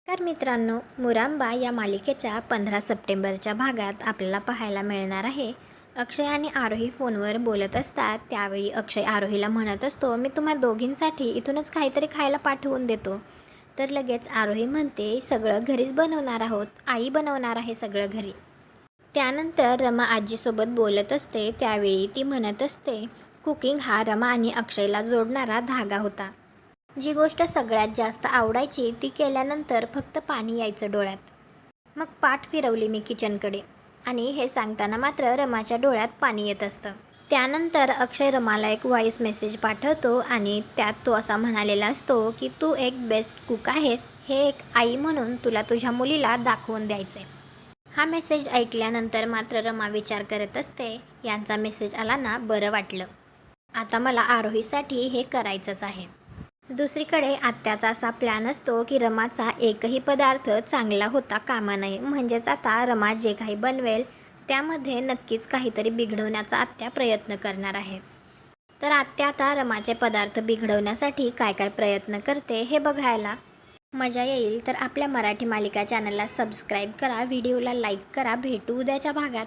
तर मित्रांनो, मुरांबा या मालिकेच्या 15 सप्टेंबरच्या भागात आपल्याला पाहायला मिळणार आहे. अक्षय आणि आरोही फोनवर बोलत असतात. त्यावेळी अक्षय आरोहीला म्हणत असतो, मी तुम्हा दोघींसाठी इथूनच काहीतरी खायला पाठवून देतो. तर लगेच आरोही म्हणते, सगळं घरीच बनवणार आहोत, आई बनवणार आहे सगळं घरी. त्यानंतर रमा आजीसोबत बोलत असते. त्यावेळी ती म्हणत असते, कुकिंग हा रमा आणि अक्षयला जोडणारा धागा होता. जी गोष्ट सगळ्यात जास्त आवडायची ती केल्यानंतर फक्त पाणी यायचं डोळ्यात. मग पाठ फिरवली मी किचनकडे आणि हे सांगताना मात्र रमाच्या डोळ्यात पाणी येत असतं. त्यानंतर अक्षय रमाला एक व्हॉईस मेसेज पाठवतो आणि त्यात तो असा म्हणालेला असतो की तू एक बेस्ट कुक आहेस, हे एक आई म्हणून तुला तुझ्या मुलीला दाखवून द्यायचे. हा मेसेज ऐकल्यानंतर मात्र रमा विचार करत असते, यांचा मेसेज आला ना, बरं वाटलं. आता मला आरोहीसाठी हे करायचंच आहे. दुसरीकडे आत्याचा असा प्लॅन असतो की रमाचा एकही पदार्थ चांगला होता कामा नये. म्हणजेच आता रमा जे काही बनवेल त्यामध्ये नक्कीच काहीतरी बिघडवण्याचा आत्या प्रयत्न करणार आहे. तर आत्या आता रमाचे पदार्थ बिघडवण्यासाठी काय काय प्रयत्न करते हे बघायला मजा येईल. तर आपल्या मराठी मालिका चॅनलला सबस्क्राईब करा, व्हिडिओला लाईक करा. भेटू उद्याच्या भागात.